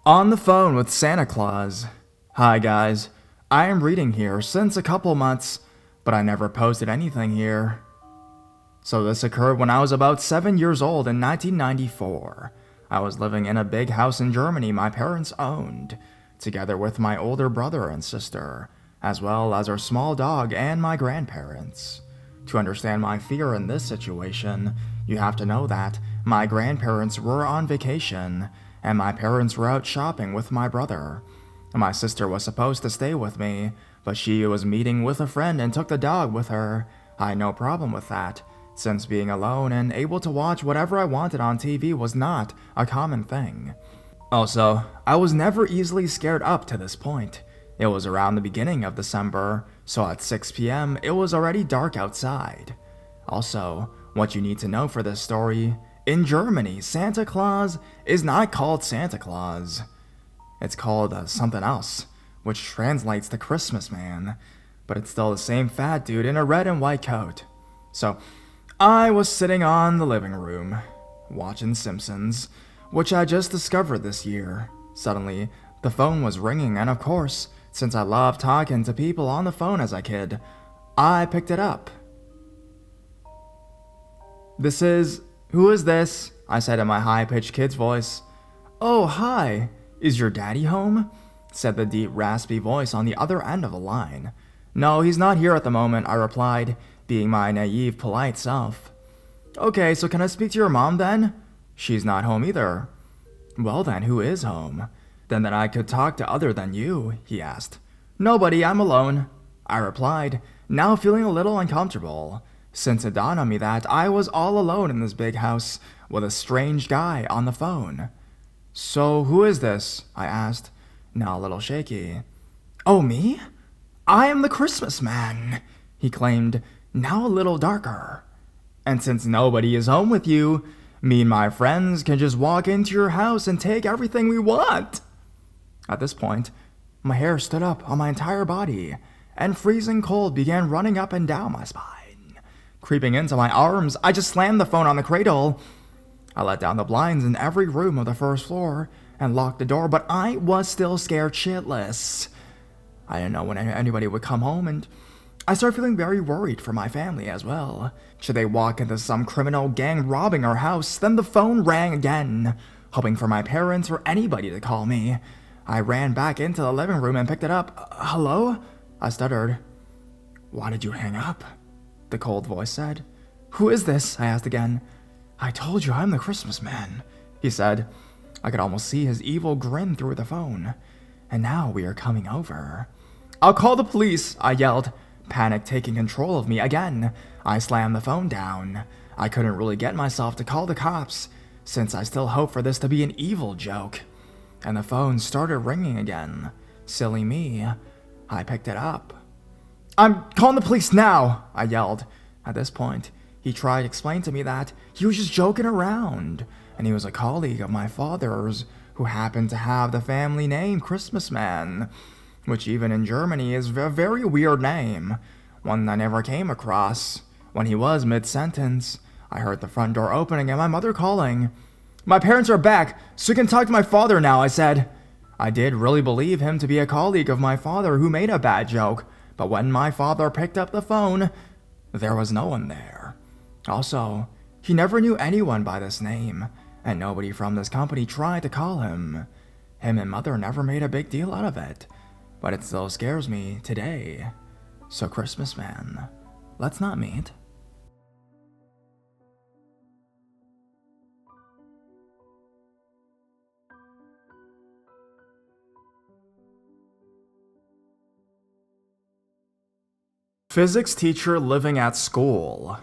On the phone with Santa Claus. Hi guys, I am reading here since a couple months, but I never posted anything here. So this occurred when I was about 7 years old in 1994. I was living in a big house in Germany my parents owned, together with my older brother and sister, as well as our small dog and my grandparents. To understand my fear in this situation, you have to know that my grandparents were on vacation, and my parents were out shopping with my brother. My sister was supposed to stay with me, but she was meeting with a friend and took the dog with her. I had no problem with that, since being alone and able to watch whatever I wanted on TV was not a common thing. Also, I was never easily scared up to this point. It was around the beginning of December, so at 6 p.m. it was already dark outside. Also, what you need to know for this story, in Germany, Santa Claus is not called Santa Claus. It's called something else, which translates to Christmas man, but it's still the same fat dude in a red and white coat. So, I was sitting on the living room, watching Simpsons, which I just discovered this year. Suddenly, the phone was ringing, and of course, since I loved talking to people on the phone as a kid, I picked it up. Who is this? I said in my high-pitched kid's voice. Oh, hi. Is your daddy home? Said the deep, raspy voice on the other end of the line. No, he's not here at the moment, I replied, being my naive, polite self. Okay, so can I speak to your mom then? She's not home either. Well then, who is home? Then that I could talk to other than you, he asked. Nobody, I'm alone, I replied, now feeling a little uncomfortable, since it dawned on me that I was all alone in this big house with a strange guy on the phone. So who is this? I asked, now a little shaky. Oh, me? I am the Christmas man, he claimed, now a little darker. And since nobody is home with you, me and my friends can just walk into your house and take everything we want. At this point, my hair stood up on my entire body, and freezing cold began running up and down my spine. Creeping into my arms, I just slammed the phone on the cradle. I let down the blinds in every room of the first floor and locked the door, but I was still scared shitless. I didn't know when anybody would come home, and I started feeling very worried for my family as well. Should they walk into some criminal gang robbing our house? Then the phone rang again, hoping for my parents or anybody to call me. I ran back into the living room and picked it up. Hello? I stuttered. Why did you hang up? The cold voice said. Who is this? I asked again. I told you I'm the Christmas man, he said. I could almost see his evil grin through the phone. And now we are coming over. I'll call the police, I yelled, panic taking control of me again. I slammed the phone down. I couldn't really get myself to call the cops, since I still hoped for this to be an evil joke. And the phone started ringing again. Silly me. I picked it up. I'm calling the police now, I yelled. At this point, he tried to explain to me that he was just joking around, and he was a colleague of my father's who happened to have the family name Christmas Man, which even in Germany is a very weird name, one I never came across. When he was mid-sentence, I heard the front door opening and my mother calling. My parents are back, so you can talk to my father now, I said. I did really believe him to be a colleague of my father who made a bad joke, but when my father picked up the phone, there was no one there. Also, he never knew anyone by this name, and nobody from this company tried to call him. Him and mother never made a big deal out of it, but it still scares me today. So Christmas man, let's not meet. Physics teacher living at school.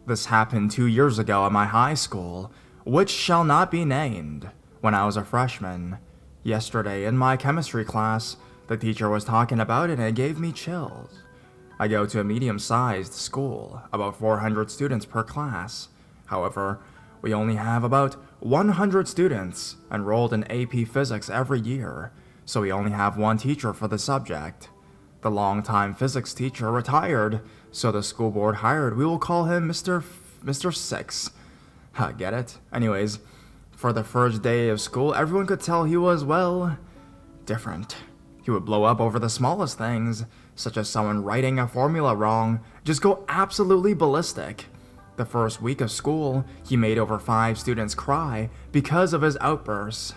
This happened 2 years ago at my high school, which shall not be named, when I was a freshman. Yesterday in my chemistry class, the teacher was talking about it and it gave me chills. I go to a medium-sized school, about 400 students per class. However, we only have about 100 students enrolled in AP Physics every year, so we only have one teacher for the subject. The longtime physics teacher retired, so the school board hired, we will call him Mr. Six. Get it? Anyways, For the first day of school, everyone could tell he was, well, different. He would blow up over the smallest things, such as someone writing a formula wrong, just go absolutely ballistic. The first week of school, he made over 5 students cry because of his outbursts.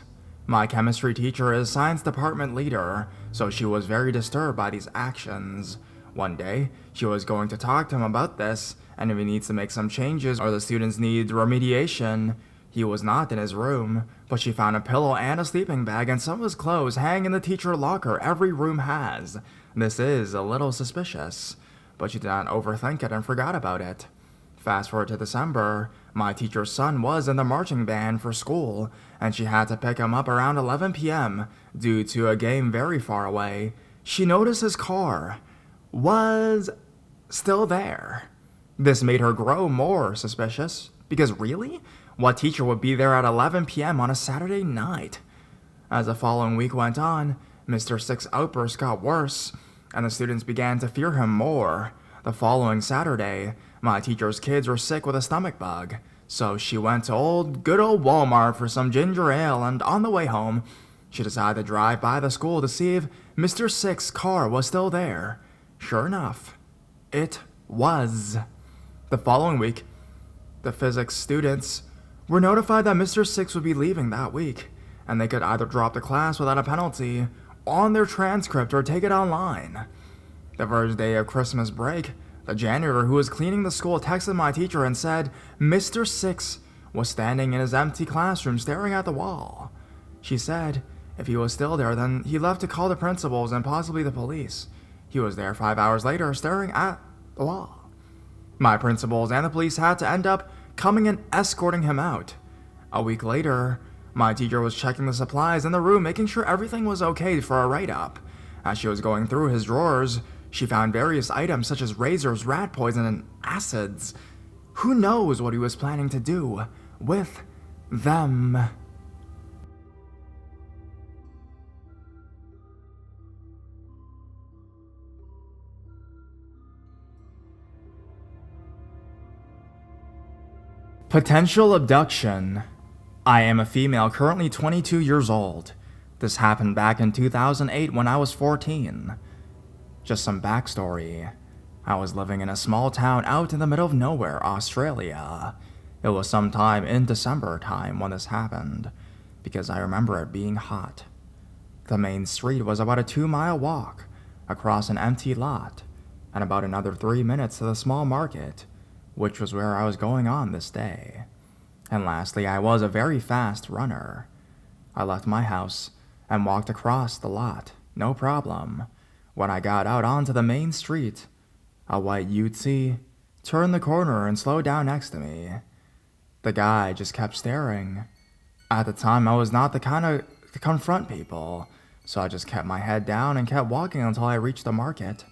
My chemistry teacher is science department leader, so she was very disturbed by these actions. One day, she was going to talk to him about this, and if he needs to make some changes or the students need remediation. He was not in his room, but she found a pillow and a sleeping bag and some of his clothes hang in the teacher locker every room has. This is a little suspicious, but she did not overthink it and forgot about it. Fast forward to December, my teacher's son was in the marching band for school, and she had to pick him up around 11 p.m. due to a game very far away. She noticed his car was still there. This made her grow more suspicious, because really? What teacher would be there at 11 p.m. on a Saturday night? As the following week went on, Mr. Six's outbursts got worse, and the students began to fear him more. The following Saturday, my teacher's kids were sick with a stomach bug, so she went to good old Walmart for some ginger ale, and on the way home, she decided to drive by the school to see if Mr. Six's car was still there. Sure enough, it was. The following week, the physics students were notified that Mr. Six would be leaving that week, and they could either drop the class without a penalty on their transcript or take it online. The first day of Christmas break, the janitor who was cleaning the school texted my teacher and said Mr. Six was standing in his empty classroom staring at the wall. She said if he was still there, then he left to call the principals and possibly the police. He was there 5 hours later staring at the wall. My principals and the police had to end up coming and escorting him out. A week later, my teacher was checking the supplies in the room, making sure everything was okay for a write-up. As she was going through his drawers, she found various items such as razors, rat poison, and acids. Who knows what he was planning to do with them? Potential abduction. I am a female, currently 22 years old. This happened back in 2008 when I was 14. Just some backstory. I was living in a small town out in the middle of nowhere, Australia. It was sometime in December time when this happened, because I remember it being hot. The main street was about a 2-mile walk across an empty lot, and about another 3 minutes to the small market, which was where I was going on this day. And lastly, I was a very fast runner. I left my house and walked across the lot, no problem. When I got out onto the main street, a white Ute turned the corner and slowed down next to me. The guy just kept staring. At the time, I was not the kind to confront people, so I just kept my head down and kept walking until I reached the market.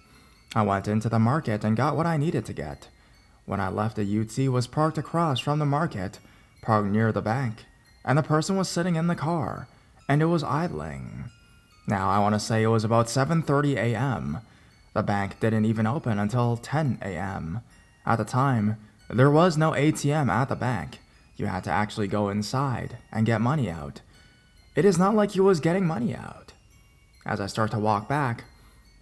I went into the market and got what I needed to get. When I left, the Ute was parked across from the market, parked near the bank, and the person was sitting in the car, and it was idling. Now, I want to say it was about 7:30 a.m. The bank didn't even open until 10 a.m. At the time, there was no ATM at the bank. You had to actually go inside and get money out. It is not like he was getting money out. As I start to walk back,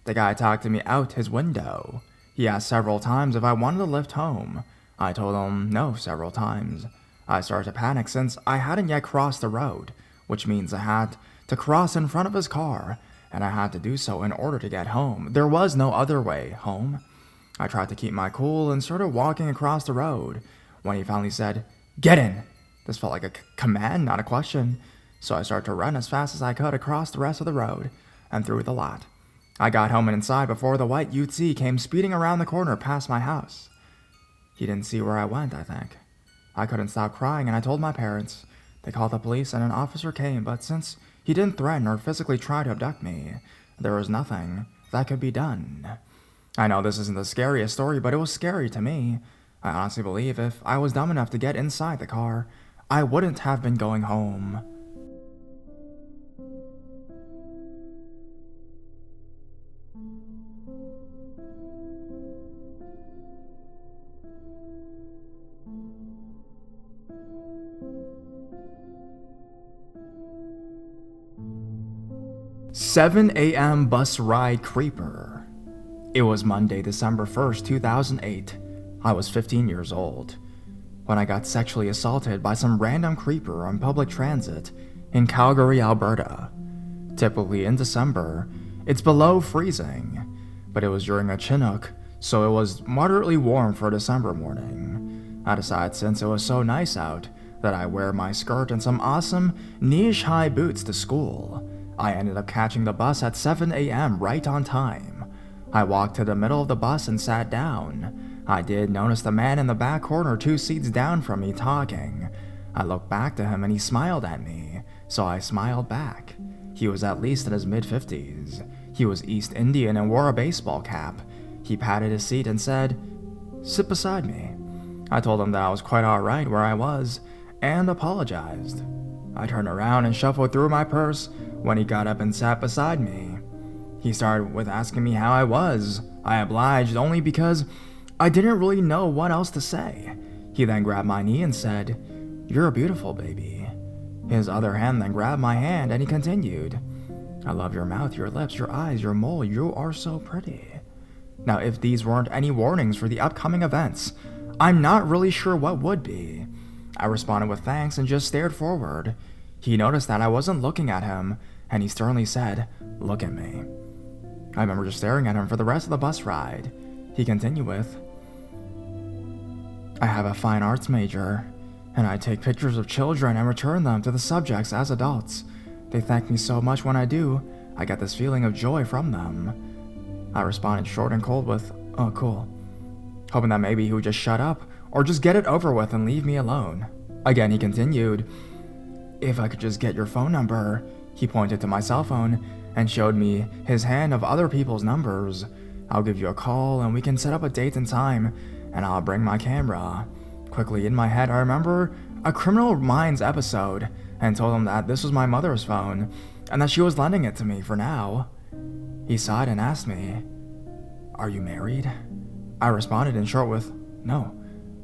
the guy talked to me out his window. He asked several times if I wanted to lift home. I told him no several times. I started to panic since I hadn't yet crossed the road, which means I had to cross in front of his car, and I had to do so in order to get home. There was no other way home. I tried to keep my cool and started walking across the road when he finally said, "Get in!" This felt like a command, not a question, so I started to run as fast as I could across the rest of the road and through the lot. I got home and inside before the white Ute came speeding around the corner past my house. He didn't see where I went, I think. I couldn't stop crying, and I told my parents. They called the police, and an officer came, but since he didn't threaten or physically try to abduct me, there was nothing that could be done. I know this isn't the scariest story, but it was scary to me. I honestly believe if I was dumb enough to get inside the car, I wouldn't have been going home. 7 a.m. bus ride creeper. It was Monday, December 1st, 2008. I was 15 years old when I got sexually assaulted by some random creeper on public transit in Calgary, Alberta. Typically in December, it's below freezing, but it was during a Chinook, so it was moderately warm for a December morning. I decided since it was so nice out that I wear my skirt and some awesome knee-high boots to school. I ended up catching the bus at 7 a.m. right on time. I walked to the middle of the bus and sat down. I did notice the man in the back corner 2 seats down from me talking. I looked back to him and he smiled at me, so I smiled back. He was at least in his mid-50s. He was East Indian and wore a baseball cap. He patted his seat and said, "Sit beside me." I told him that I was quite alright where I was, and apologized. I turned around and shuffled through my purse when he got up and sat beside me. He started with asking me how I was. I obliged only because I didn't really know what else to say. He then grabbed my knee and said, "You're a beautiful baby." His other hand then grabbed my hand and he continued, "I love your mouth, your lips, your eyes, your mole. You are so pretty." Now, if these weren't any warnings for the upcoming events, I'm not really sure what would be. I responded with thanks and just stared forward. He noticed that I wasn't looking at him, and he sternly said, "Look at me." I remember just staring at him for the rest of the bus ride. He continued with, "I have a fine arts major, and I take pictures of children and return them to the subjects as adults. They thank me so much when I do. I get this feeling of joy from them." I responded short and cold with, "Oh, cool," hoping that maybe he would just shut up or just get it over with and leave me alone. Again, he continued, "If I could just get your phone number." He pointed to my cell phone and showed me his hand of other people's numbers. "I'll give you a call and we can set up a date and time, and I'll bring my camera." Quickly in my head, I remember a Criminal Minds episode and told him that this was my mother's phone and that she was lending it to me for now. He sighed and asked me, "Are you married?" I responded in short with, "No."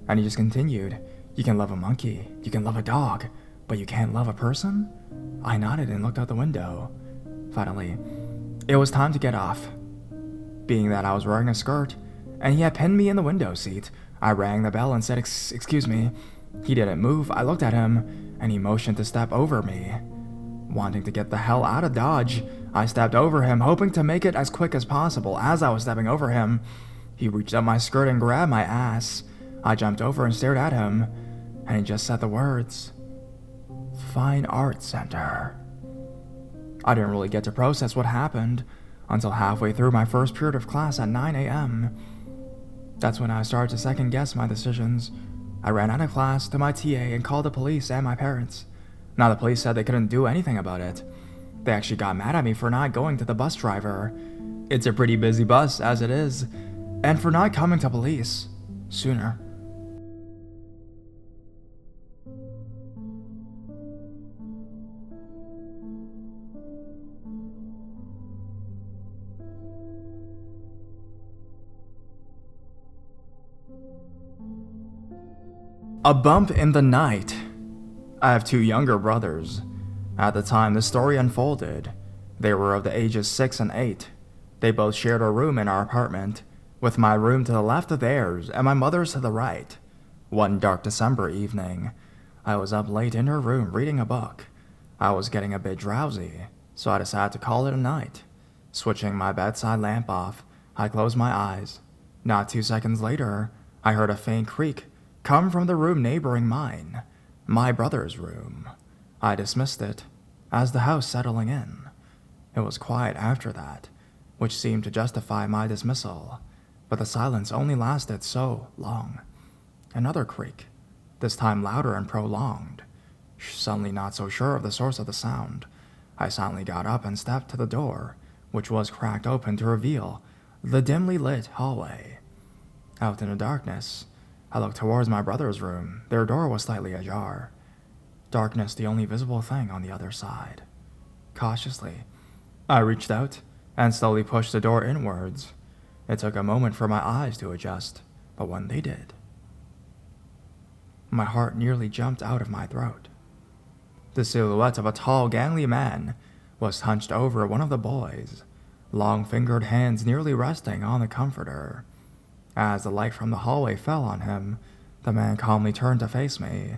And he just continued, "You can love a monkey, you can love a dog, but you can't love a person?" I nodded and looked out the window. Finally, it was time to get off. Being that I was wearing a skirt, and he had pinned me in the window seat, I rang the bell and said, Excuse me." He didn't move. I looked at him, and he motioned to step over me. Wanting to get the hell out of Dodge, I stepped over him, hoping to make it as quick as possible. As I was stepping over him, he reached up my skirt and grabbed my ass. I jumped over and stared at him, and he just said the words, "Fine Art Center." I didn't really get to process what happened until halfway through my first period of class at 9 a.m. That's when I started to second guess my decisions. I ran out of class to my TA and called the police and my parents. Now the police said they couldn't do anything about it. They actually got mad at me for not going to the bus driver. It's a pretty busy bus as it is, and for not coming to police sooner. A bump in the night. I have 2 younger brothers. At the time the story unfolded, they were of the ages 6 and 8. They both shared a room in our apartment, with my room to the left of theirs and my mother's to the right. One dark December evening, I was up late in her room reading a book. I was getting a bit drowsy, so I decided to call it a night. Switching my bedside lamp off, I closed my eyes. Not 2 seconds later, I heard a faint creak come from the room neighboring mine, my brother's room. I dismissed it as the house settling in. It was quiet after that, which seemed to justify my dismissal, but the silence only lasted so long. Another creak, this time louder and prolonged. Suddenly not so sure of the source of the sound, I silently got up and stepped to the door, which was cracked open to reveal the dimly lit hallway. Out in the darkness, I looked towards my brother's room. Their door was slightly ajar. Darkness the only visible thing on the other side. Cautiously, I reached out and slowly pushed the door inwards. It took a moment for my eyes to adjust, but when they did, my heart nearly jumped out of my throat. The silhouette of a tall, gangly man was hunched over one of the boys, long-fingered hands nearly resting on the comforter. As the light from the hallway fell on him, the man calmly turned to face me.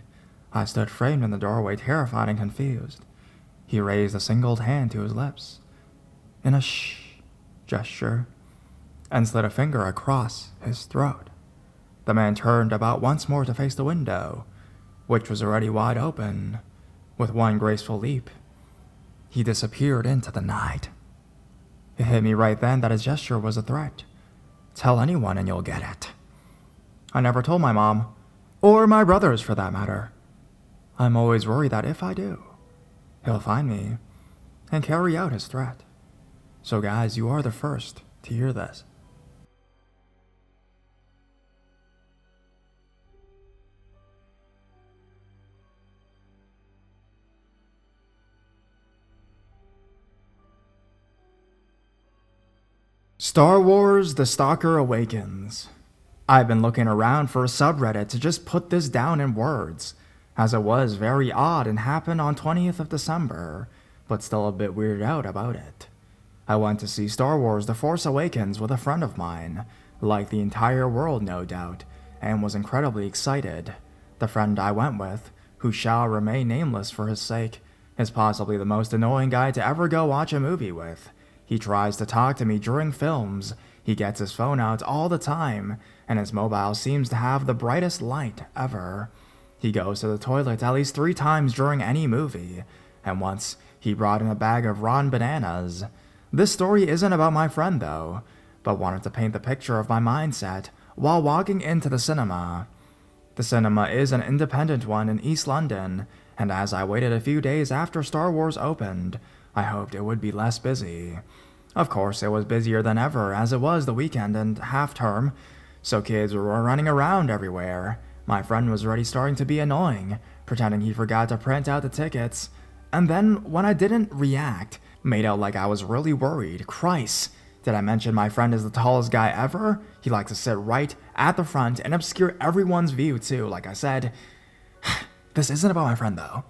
I stood framed in the doorway, terrified and confused. He raised a single hand to his lips, in a shh gesture, and slid a finger across his throat. The man turned about once more to face the window, which was already wide open. With one graceful leap, he disappeared into the night. It hit me right then that his gesture was a threat. Tell anyone and you'll get it. I never told my mom, or my brothers for that matter. I'm always worried that if I do, he'll find me and carry out his threat. So guys, you are the first to hear this. Star Wars: The Stalker Awakens. I've been looking around for a subreddit to just put this down in words, as it was very odd and happened on 20th of December, but still a bit weirded out about it. I went to see Star Wars: The Force Awakens with a friend of mine, like the entire world no doubt, and was incredibly excited. The friend I went with, who shall remain nameless for his sake, is possibly the most annoying guy to ever go watch a movie with. He tries to talk to me during films, he gets his phone out all the time, and his mobile seems to have the brightest light ever. He goes to the toilet at least 3 times during any movie, and once he brought in a bag of rotten bananas. This story isn't about my friend though, but wanted to paint the picture of my mindset while walking into the cinema. The cinema is an independent one in East London, and as I waited a few days after Star Wars opened, I hoped it would be less busy. Of course, it was busier than ever, as it was the weekend and half-term, so kids were running around everywhere. My friend was already starting to be annoying, pretending he forgot to print out the tickets, and then when I didn't react, made out like I was really worried. Christ, did I mention my friend is the tallest guy ever? He likes to sit right at the front and obscure everyone's view too, like I said. This isn't about my friend though.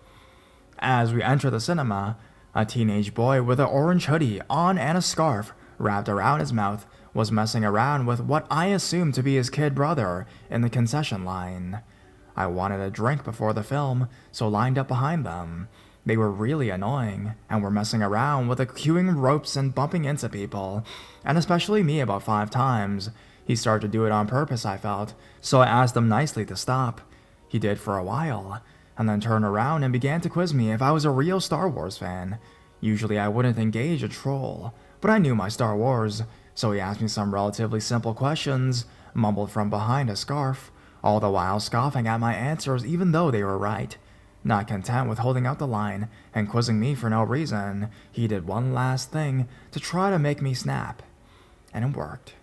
As we enter the cinema, a teenage boy with an orange hoodie on and a scarf wrapped around his mouth was messing around with what I assumed to be his kid brother in the concession line. I wanted a drink before the film, so lined up behind them. They were really annoying, and were messing around with the queuing ropes and bumping into people, and especially me about 5 times. He started to do it on purpose, I felt, so I asked him nicely to stop. He did for a while, and then turned around and began to quiz me if I was a real Star Wars fan. Usually I wouldn't engage a troll, but I knew my Star Wars, so he asked me some relatively simple questions, mumbled from behind a scarf, all the while scoffing at my answers even though they were right. Not content with holding out the line and quizzing me for no reason, he did one last thing to try to make me snap. And it worked.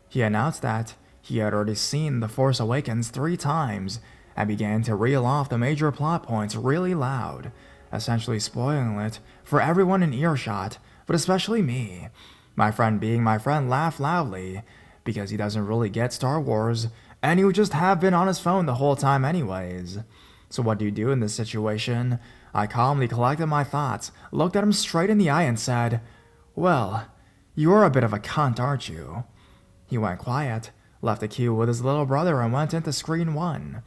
He announced that he had already seen The Force Awakens 3 times, and began to reel off the major plot points really loud, essentially spoiling it for everyone in earshot, but especially me. My friend being my friend laughed loudly, because he doesn't really get Star Wars, and he would just have been on his phone the whole time anyways. So what do you do in this situation? I calmly collected my thoughts, looked at him straight in the eye and said, "Well, you're a bit of a cunt, aren't you?" He went quiet, left the queue with his little brother and went into screen 1.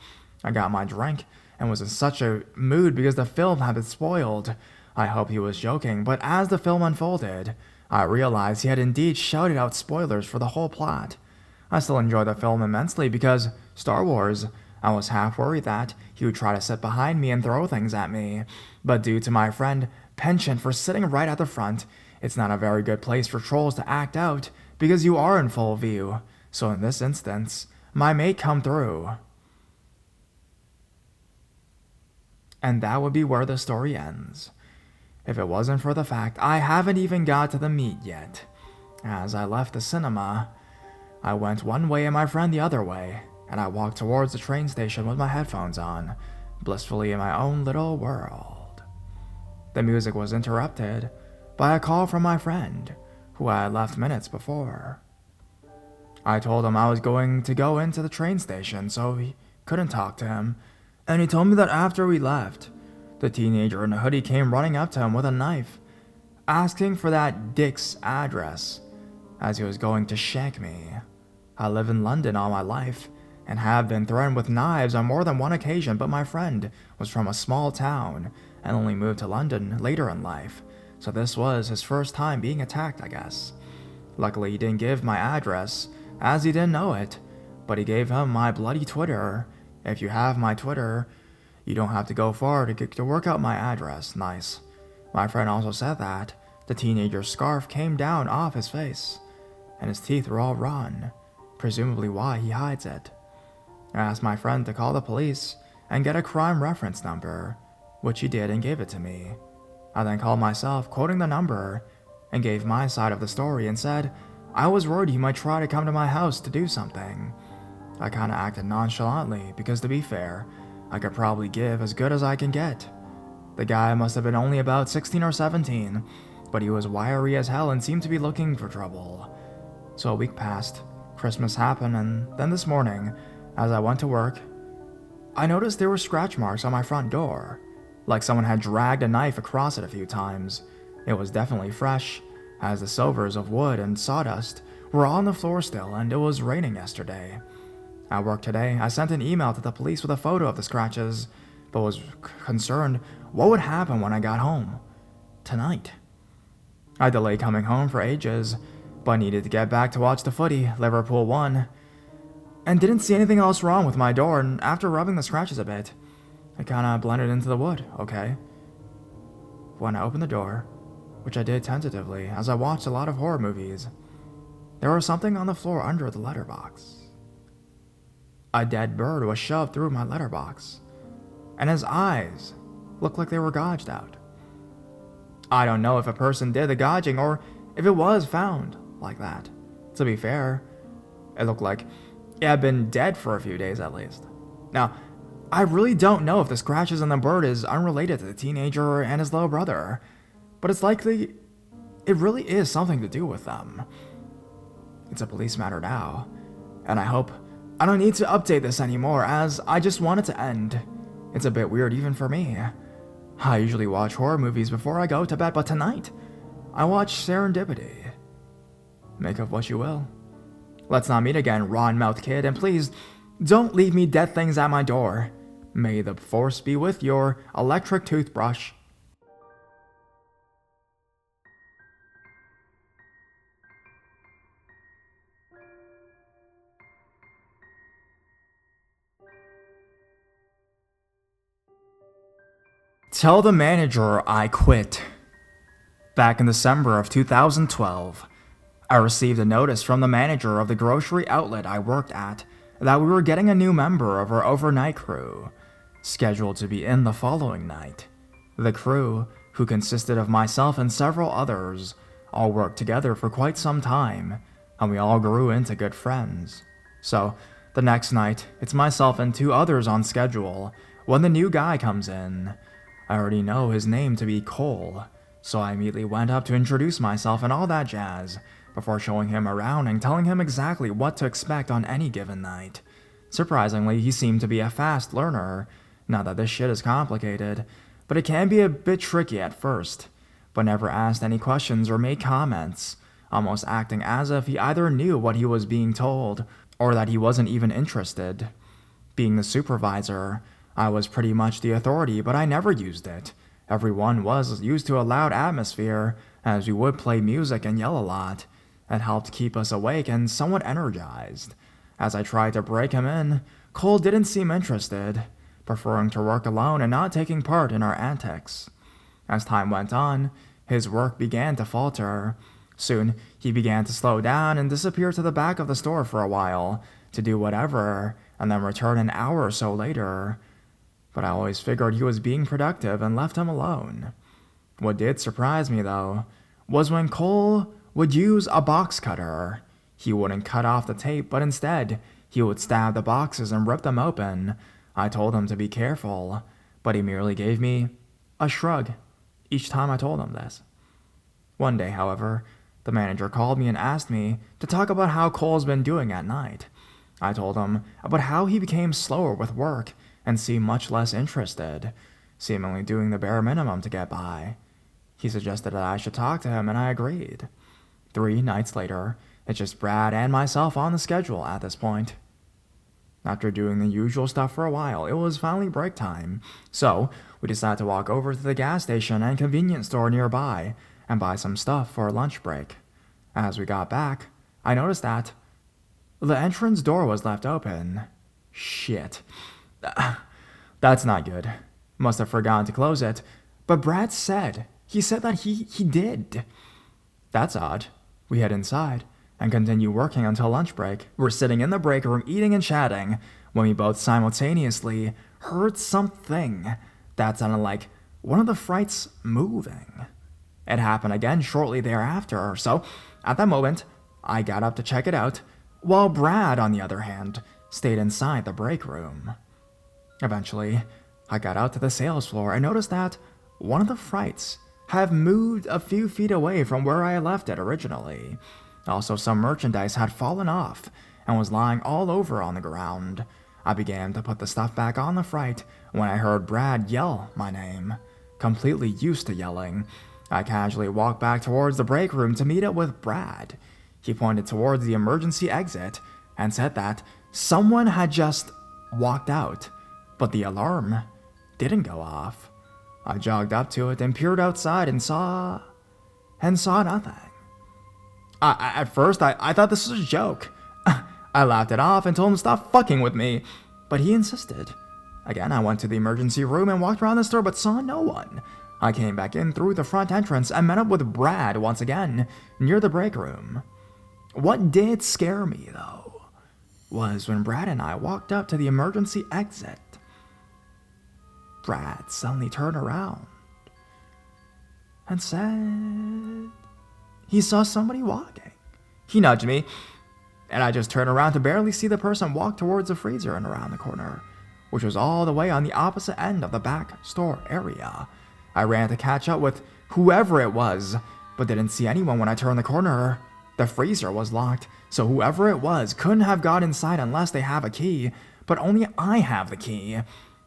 I got my drink and was in such a mood because the film had been spoiled. I hoped he was joking, but as the film unfolded, I realized he had indeed shouted out spoilers for the whole plot. I still enjoyed the film immensely because Star Wars. I was half worried that he would try to sit behind me and throw things at me, but due to my friend penchant for sitting right at the front, it's not a very good place for trolls to act out because you are in full view. So in this instance, my mate come through. And that would be where the story ends. If it wasn't for the fact I haven't even got to the meat yet. As I left the cinema, I went one way and my friend the other way, and I walked towards the train station with my headphones on, blissfully in my own little world. The music was interrupted by a call from my friend, who I had left minutes before. I told him I was going to go into the train station, so he couldn't talk to him, and he told me that after we left, the teenager in the hoodie came running up to him with a knife asking for that dick's address, as he was going to shank me. I live in London all my life, and have been threatened with knives on more than one occasion, but my friend was from a small town, and only moved to London later in life, so this was his first time being attacked, I guess. Luckily, he didn't give my address, as he didn't know it, but he gave him my bloody Twitter. If you have my Twitter, you don't have to go far to work out my address. Nice. My friend also said that the teenager's scarf came down off his face, and his teeth were all rotten, presumably why he hides it. I asked my friend to call the police and get a crime reference number, which he did and gave it to me. I then called myself, quoting the number, and gave my side of the story and said I was worried he might try to come to my house to do something. I kinda acted nonchalantly because, to be fair, I could probably give as good as I can get. The guy must have been only about 16 or 17, but he was wiry as hell and seemed to be looking for trouble. So a week passed, Christmas happened, and then this morning, as I went to work, I noticed there were scratch marks on my front door, like someone had dragged a knife across it a few times. It was definitely fresh, as the silvers of wood and sawdust were on the floor still, and it was raining yesterday. At work today, I sent an email to the police with a photo of the scratches, but was concerned what would happen when I got home tonight. I delayed coming home for ages, but needed to get back to watch the footy. Liverpool won, and didn't see anything else wrong with my door, and after rubbing the scratches a bit, it kinda blended into the wood, okay? When I opened the door, which I did tentatively as I watched a lot of horror movies, there was something on the floor under the letterbox. A dead bird was shoved through my letterbox, and his eyes looked like they were gouged out. I don't know if a person did the gouging or if it was found like that. To be fair, it looked like it had been dead for a few days at least. Now, I really don't know if the scratches on the bird is unrelated to the teenager and his little brother, but it's likely it really is something to do with them. It's a police matter now, and I hope I don't need to update this anymore, as I just want it to end. It's a bit weird even for me. I usually watch horror movies before I go to bed, but tonight, I watched Serendipity. Make of what you will. Let's not meet again, Ron-mouthed kid, and please, don't leave me dead things at my door. May the force be with your electric toothbrush. Tell the manager I quit. Back in December of 2012, I received a notice from the manager of the grocery outlet I worked at that we were getting a new member of our overnight crew, scheduled to be in the following night. The crew, who consisted of myself and several others, all worked together for quite some time, and we all grew into good friends. So, the next night, it's myself and two others on schedule when the new guy comes in. I already know his name to be Cole, so I immediately went up to introduce myself and all that jazz, before showing him around and telling him exactly what to expect on any given night. Surprisingly, he seemed to be a fast learner. Not that this shit is complicated, but it can be a bit tricky at first, but never asked any questions or made comments, almost acting as if he either knew what he was being told, or that he wasn't even interested. Being the supervisor, I was pretty much the authority, but I never used it. Everyone was used to a loud atmosphere, as we would play music and yell a lot. It helped keep us awake and somewhat energized. As I tried to break him in, Cole didn't seem interested, preferring to work alone and not taking part in our antics. As time went on, his work began to falter. Soon, he began to slow down and disappear to the back of the store for a while, to do whatever, and then return an hour or so later. But I always figured he was being productive and left him alone. What did surprise me, though, was when Cole would use a box cutter. He wouldn't cut off the tape, but instead, he would stab the boxes and rip them open. I told him to be careful, but he merely gave me a shrug each time I told him this. One day, however, the manager called me and asked me to talk about how Cole's been doing at night. I told him about how he became slower with work and seemed much less interested, seemingly doing the bare minimum to get by. He suggested that I should talk to him, and I agreed. 3 nights later, it's just Brad and myself on the schedule at this point. After doing the usual stuff for a while, it was finally break time, so we decided to walk over to the gas station and convenience store nearby and buy some stuff for a lunch break. As we got back, I noticed that the entrance door was left open. Shit. That's not good. Must have forgotten to close it, but Brad said that he did. That's odd. We head inside and continue working until lunch break. We're sitting in the break room eating and chatting when we both simultaneously heard something that sounded like one of the frights moving. It happened again shortly thereafter, so at that moment, I got up to check it out, while Brad, on the other hand, stayed inside the break room. Eventually, I got out to the sales floor and noticed that one of the frights had moved a few feet away from where I left it originally. Also, some merchandise had fallen off and was lying all over on the ground. I began to put the stuff back on the fright when I heard Brad yell my name. Completely used to yelling, I casually walked back towards the break room to meet up with Brad. He pointed towards the emergency exit and said that someone had just walked out, but the alarm didn't go off. I jogged up to it and peered outside and saw nothing. At first, I thought this was a joke. I laughed it off and told him to stop fucking with me, but he insisted. Again, I went to the emergency room and walked around the store but saw no one. I came back in through the front entrance and met up with Brad once again, near the break room. What did scare me, though, was when Brad and I walked up to the emergency exit. Brad suddenly turned around and said he saw somebody walking. He nudged me, and I just turned around to barely see the person walk towards the freezer and around the corner, which was all the way on the opposite end of the back store area. I ran to catch up with whoever it was, but didn't see anyone when I turned the corner. The freezer was locked, so whoever it was couldn't have got inside unless they have a key, but only I have the key.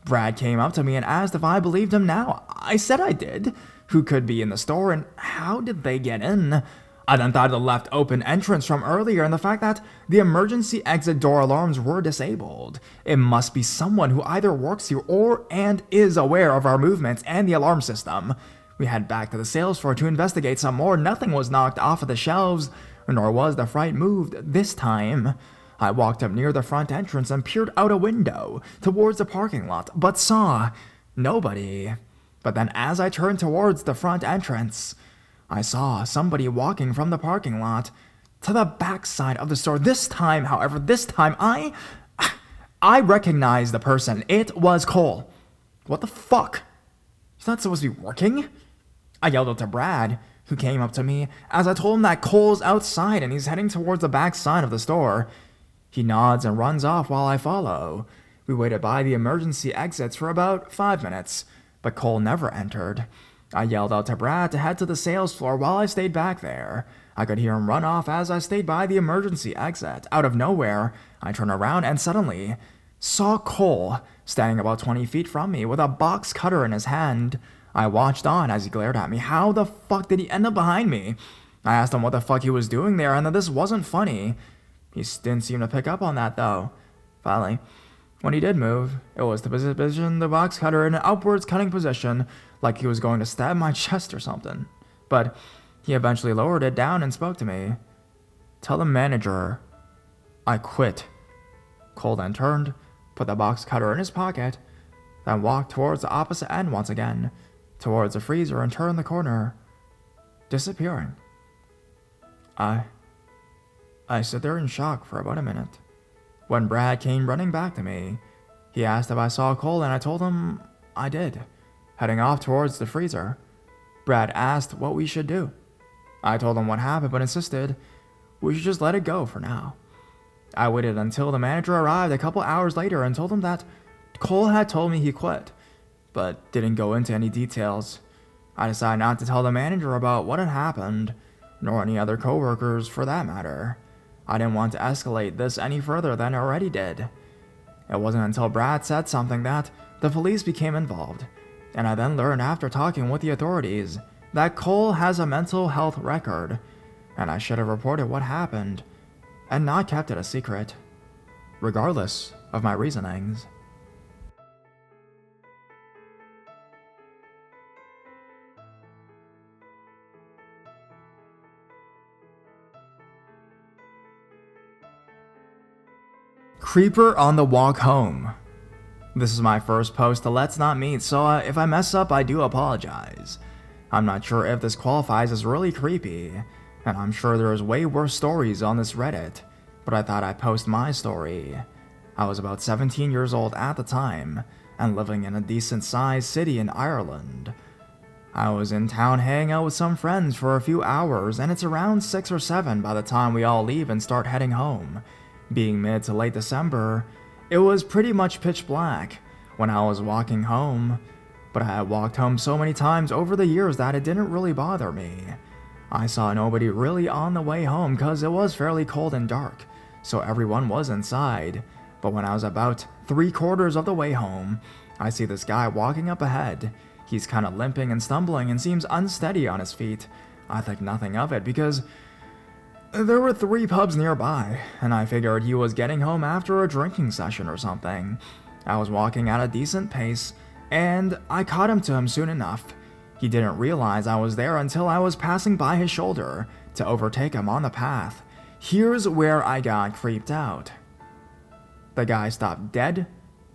Brad came up to me and asked if I believed him now. I said I did. Who could be in the store and how did they get in? I then thought of the left open entrance from earlier and the fact that the emergency exit door alarms were disabled. It must be someone who either works here and is aware of our movements and the alarm system. We head back to the sales floor to investigate some more. Nothing was knocked off of the shelves, nor was the fright moved this time. I walked up near the front entrance and peered out a window towards the parking lot, but saw nobody. But then as I turned towards the front entrance, I saw somebody walking from the parking lot to the backside of the store. This time, however, I recognized the person. It was Cole. What the fuck? He's not supposed to be working? I yelled out to Brad, who came up to me as I told him that Cole's outside and he's heading towards the backside of the store. He nods and runs off while I follow. We waited by the emergency exits for about 5 minutes, but Cole never entered. I yelled out to Brad to head to the sales floor while I stayed back there. I could hear him run off as I stayed by the emergency exit. Out of nowhere, I turned around and suddenly saw Cole standing about 20 feet from me with a box cutter in his hand. I watched on as he glared at me. How the fuck did he end up behind me? I asked him what the fuck he was doing there and that this wasn't funny. He didn't seem to pick up on that, though. Finally, when he did move, it was to position the box cutter in an upwards cutting position, like he was going to stab my chest or something. But he eventually lowered it down and spoke to me. Tell the manager I quit. Cole then turned, put the box cutter in his pocket, then walked towards the opposite end once again, towards the freezer and turned the corner, disappearing. I stood there in shock for about a minute. When Brad came running back to me, he asked if I saw Cole and I told him I did, heading off towards the freezer. Brad asked what we should do. I told him what happened but insisted we should just let it go for now. I waited until the manager arrived a couple hours later and told him that Cole had told me he quit, but didn't go into any details. I decided not to tell the manager about what had happened, nor any other coworkers for that matter. I didn't want to escalate this any further than it already did. It wasn't until Brad said something that the police became involved, and I then learned after talking with the authorities that Cole has a mental health record, and I should have reported what happened and not kept it a secret, regardless of my reasonings. Creeper on the walk home. This is my first post to Let's Not Meet, so if I mess up, I do apologize. I'm not sure if this qualifies as really creepy, and I'm sure there's way worse stories on this Reddit, but I thought I'd post my story. I was about 17 years old at the time, and living in a decent-sized city in Ireland. I was in town hanging out with some friends for a few hours, and it's around 6 or 7 by the time we all leave and start heading home. Being mid to late December, it was pretty much pitch black when I was walking home, but I had walked home so many times over the years that it didn't really bother me. I saw nobody really on the way home because it was fairly cold and dark, so everyone was inside. But when I was about 3/4 of the way home, I see this guy walking up ahead. He's kind of limping and stumbling and seems unsteady on his feet. I think nothing of it because there were 3 pubs nearby, and I figured he was getting home after a drinking session or something. I was walking at a decent pace, and I caught him to him soon enough. He didn't realize I was there until I was passing by his shoulder to overtake him on the path. Here's where I got creeped out. The guy stopped dead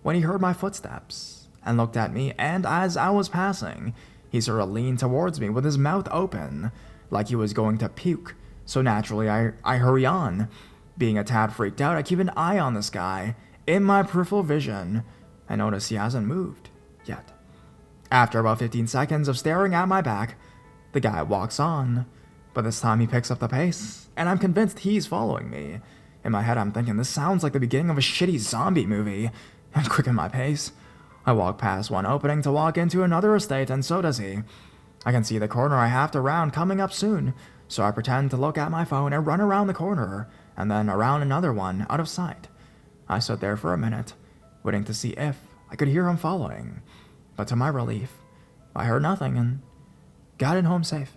when he heard my footsteps and looked at me, and as I was passing, he sort of leaned towards me with his mouth open, like he was going to puke. So naturally, I hurry on. Being a tad freaked out, I keep an eye on this guy. In my peripheral vision, I notice he hasn't moved yet. After about 15 seconds of staring at my back, the guy walks on, but this time he picks up the pace, and I'm convinced he's following me. In my head, I'm thinking, this sounds like the beginning of a shitty zombie movie. I quicken my pace. I walk past one opening to walk into another estate, and so does he. I can see the corner I have to round coming up soon, so I pretend to look at my phone and run around the corner, and then around another one, out of sight. I stood there for a minute, waiting to see if I could hear him following. But to my relief, I heard nothing and got in home safe.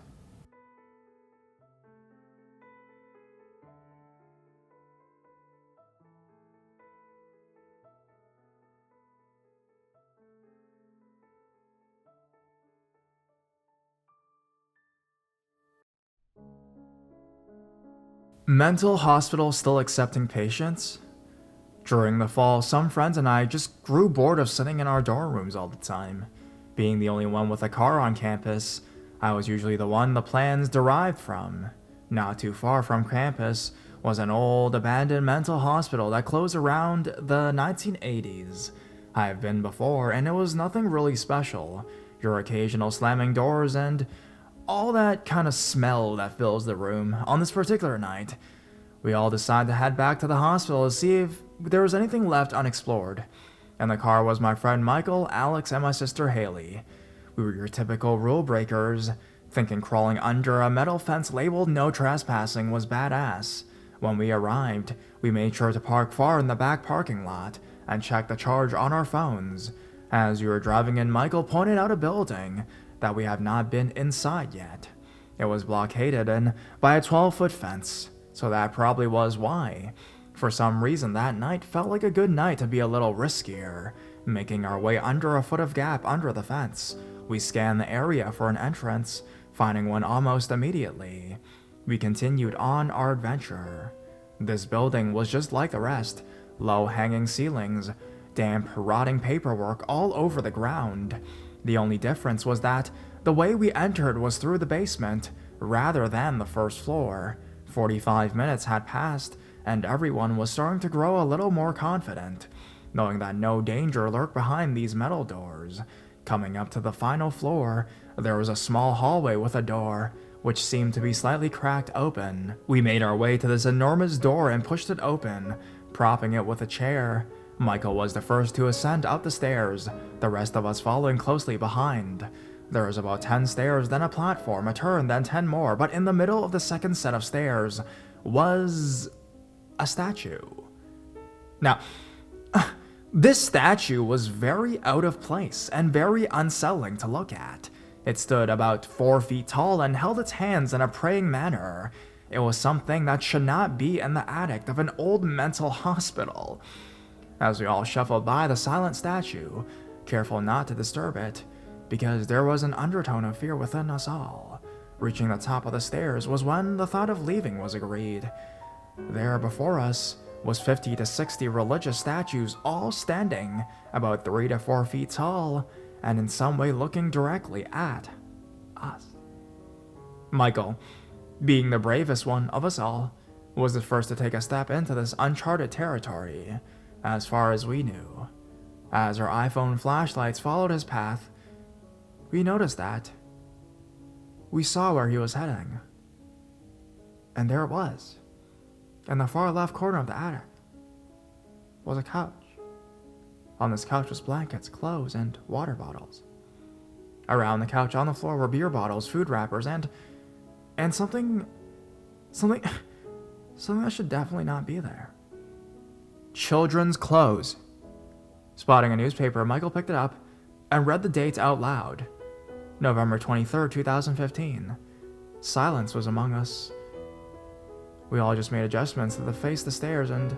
Mental hospital still accepting patients? During the fall, some friends and I just grew bored of sitting in our dorm rooms all the time. Being the only one with a car on campus, I was usually the one the plans derived from. Not too far from campus was an old, abandoned mental hospital that closed around the 1980s. I have been before, and it was nothing really special. Your occasional slamming doors and all that kind of smell that fills the room. On this particular night, we all decided to head back to the hospital to see if there was anything left unexplored. In the car was my friend Michael, Alex, and my sister Haley. We were your typical rule breakers, thinking crawling under a metal fence labeled no trespassing was badass. When we arrived, we made sure to park far in the back parking lot and check the charge on our phones. As we were driving in, Michael pointed out a building that we have not been inside yet. It was blockaded in by a 12-foot fence, so that probably was why. For some reason, that night felt like a good night to be a little riskier. Making our way under a foot of gap under the fence, we scanned the area for an entrance, finding one almost immediately. We continued on our adventure. This building was just like the rest, low-hanging ceilings, damp, rotting paperwork all over the ground. The only difference was that the way we entered was through the basement, rather than the first floor. 45 minutes had passed, and everyone was starting to grow a little more confident, knowing that no danger lurked behind these metal doors. Coming up to the final floor, there was a small hallway with a door, which seemed to be slightly cracked open. We made our way to this enormous door and pushed it open, propping it with a chair. Michael was the first to ascend up the stairs, the rest of us following closely behind. There was about 10 stairs, then a platform, a turn, then 10 more, but in the middle of the second set of stairs was a statue. Now, this statue was very out of place and very unsettling to look at. It stood about 4 feet tall and held its hands in a praying manner. It was something that should not be in the attic of an old mental hospital. As we all shuffled by the silent statue, careful not to disturb it, because there was an undertone of fear within us all. Reaching the top of the stairs was when the thought of leaving was agreed. There before us was 50 to 60 religious statues, all standing about 3 to 4 feet tall and in some way looking directly at us. Michael, being the bravest one of us all, was the first to take a step into this uncharted territory, as far as we knew. As our iPhone flashlights followed his path, we noticed that we saw where he was heading. And there it was. In the far left corner of the attic was a couch. On this couch was blankets, clothes, and water bottles. Around the couch on the floor were beer bottles, food wrappers, and something that should definitely not be there. Children's clothes. Spotting a newspaper, Michael picked it up and read the dates out loud. November 23rd, 2015. Silence was among us. We all just made adjustments to face the stairs and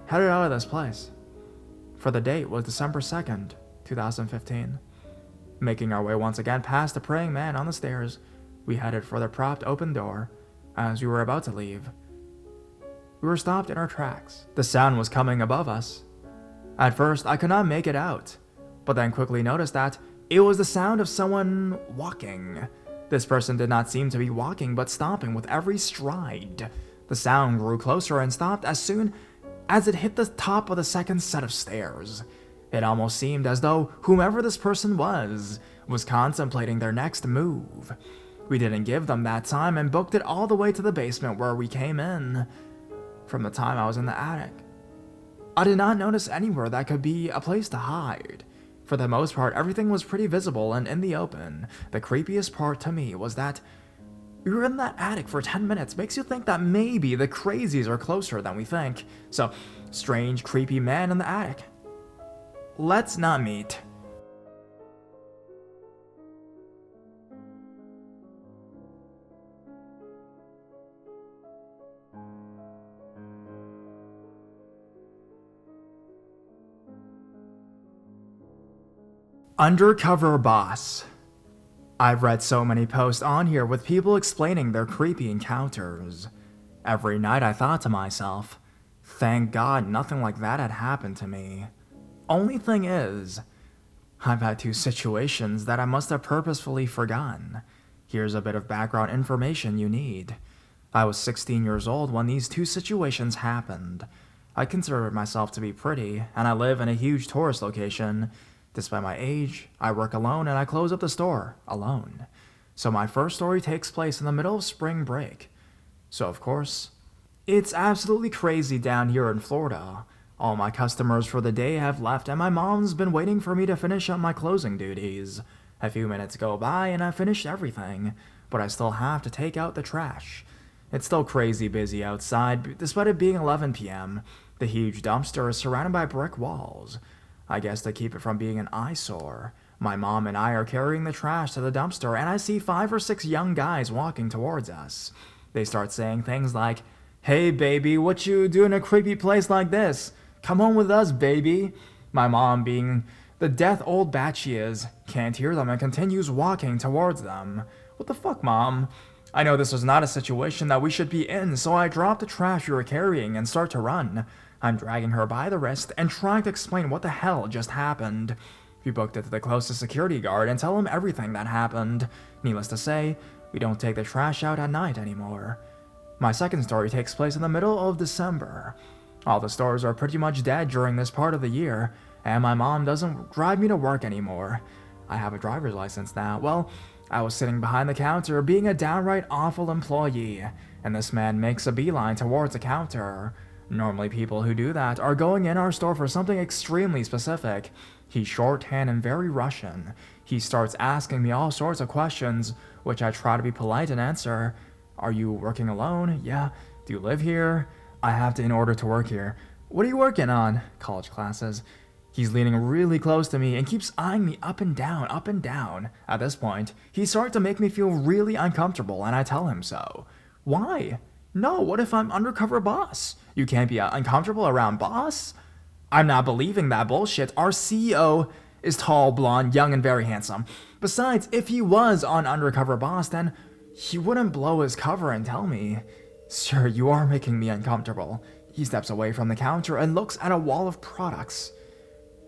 headed out of this place. For the date was December 2nd, 2015. Making our way once again past the praying man on the stairs, we headed for the propped open door. As we were about to leave, we were stopped in our tracks. The sound was coming above us. At first, I could not make it out, but then quickly noticed that it was the sound of someone walking. This person did not seem to be walking, but stomping with every stride. The sound grew closer and stopped as soon as it hit the top of the second set of stairs. It almost seemed as though whomever this person was contemplating their next move. We didn't give them that time and booked it all the way to the basement where we came in. From the time I was in the attic, I did not notice anywhere that could be a place to hide. For the most part, everything was pretty visible and in the open. The creepiest part to me was that we were in that attic for 10 minutes. Makes you think that maybe the crazies are closer than we think. So, strange, creepy man in the attic. Let's not meet. Undercover boss. I've read so many posts on here with people explaining their creepy encounters. Every night I thought to myself, thank God nothing like that had happened to me. Only thing is, I've had 2 situations that I must have purposefully forgotten. Here's a bit of background information you need. I was 16 years old when these 2 situations happened. I consider myself to be pretty, and I live in a huge tourist location. Despite my age, I work alone and I close up the store alone. So my first story takes place in the middle of spring break. So of course, it's absolutely crazy down here in Florida. All my customers for the day have left and my mom's been waiting for me to finish up my closing duties. A few minutes go by and I've finished everything, but I still have to take out the trash. It's still crazy busy outside, despite it being 11 p.m. The huge dumpster is surrounded by brick walls. I guess to keep it from being an eyesore. My mom and I are carrying the trash to the dumpster and I see 5 or 6 young guys walking towards us. They start saying things like, "Hey baby, what you do in a creepy place like this? Come on with us, baby." My mom, being the death old bat she is, can't hear them and continues walking towards them. What the fuck, Mom? I know this was not a situation that we should be in, so I drop the trash we were carrying and start to run. I'm dragging her by the wrist and trying to explain what the hell just happened. We booked it to the closest security guard and tell him everything that happened. Needless to say, we don't take the trash out at night anymore. My second story takes place in the middle of December. All the stores are pretty much dead during this part of the year, and my mom doesn't drive me to work anymore. I have a driver's license now. Well, I was sitting behind the counter being a downright awful employee, and this man makes a beeline towards the counter. Normally people who do that are going in our store for something extremely specific. He's shorthand and very Russian. He starts asking me all sorts of questions, which I try to be polite and answer. Are you working alone? Yeah. Do you live here? I have to in order to work here. What are you working on? College classes. He's leaning really close to me and keeps eyeing me up and down, up and down. At this point, he's starting to make me feel really uncomfortable, and I tell him so. Why? No, what if I'm undercover boss? You can't be uncomfortable around boss? I'm not believing that bullshit. Our CEO is tall, blonde, young, and very handsome. Besides, if he was on undercover boss, then he wouldn't blow his cover and tell me. Sir, you are making me uncomfortable. He steps away from the counter and looks at a wall of products.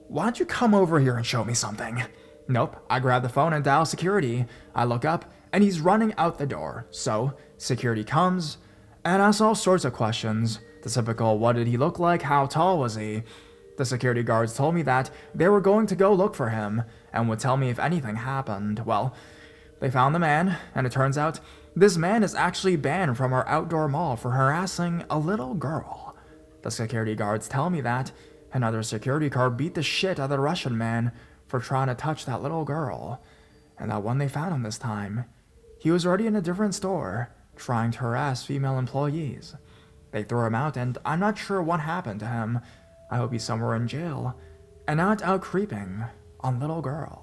Why don't you come over here and show me something? Nope, I grab the phone and dial security. I look up, and he's running out the door. So, security comes, and ask all sorts of questions. The typical, what did he look like, how tall was he? The security guards told me that they were going to go look for him, and would tell me if anything happened. Well, they found the man, and it turns out this man is actually banned from our outdoor mall for harassing a little girl. The security guards tell me that another security guard beat the shit out of the Russian man for trying to touch that little girl, and that when they found him this time, he was already in a different store, trying to harass female employees. They threw him out, and I'm not sure what happened to him. I hope he's somewhere in jail, and not out creeping on little girls.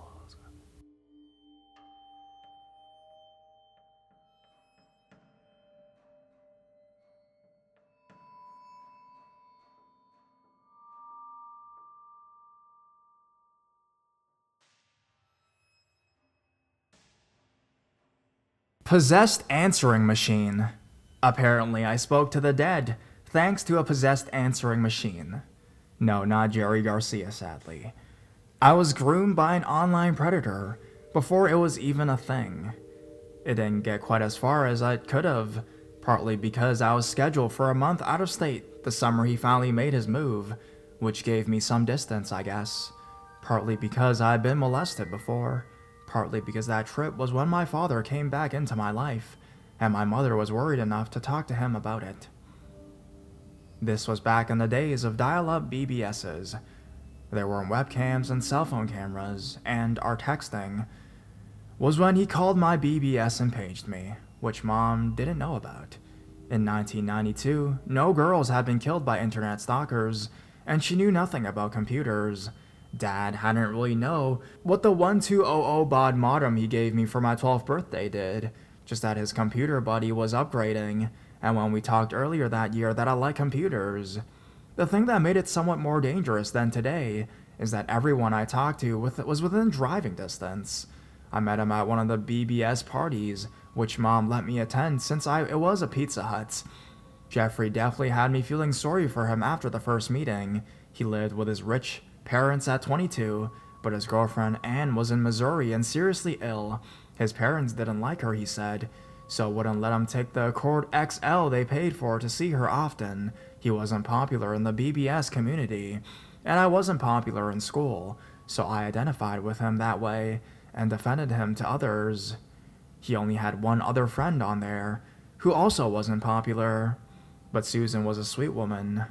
Possessed answering machine. Apparently, I spoke to the dead, thanks to a possessed answering machine. No, not Jerry Garcia, sadly. I was groomed by an online predator before it was even a thing. It didn't get quite as far as I could have, partly because I was scheduled for a month out of state the summer he finally made his move, which gave me some distance, I guess. Partly because I had been molested before, partly because that trip was when my father came back into my life, and my mother was worried enough to talk to him about it. This was back in the days of dial-up BBSs. There weren't webcams and cell phone cameras, and our texting was when he called my BBS and paged me, which Mom didn't know about. In 1992, no girls had been killed by internet stalkers, and she knew nothing about computers. Dad hadn't really know what the 1200 baud modem he gave me for my 12th birthday did, just that his computer buddy was upgrading, and when we talked earlier that year that I like computers. The thing that made it somewhat more dangerous than today is that everyone I talked to was within driving distance. I met him at one of the BBS parties, which Mom let me attend since it was a Pizza Hut. Jeffrey definitely had me feeling sorry for him after the first meeting. He lived with his rich parents at 22, but his girlfriend Anne was in Missouri and seriously ill. His parents didn't like her, he said, so wouldn't let him take the Accord XL they paid for to see her often. He wasn't popular in the BBS community, and I wasn't popular in school, so I identified with him that way and defended him to others. He only had one other friend on there, who also wasn't popular, but Susan was a sweet woman.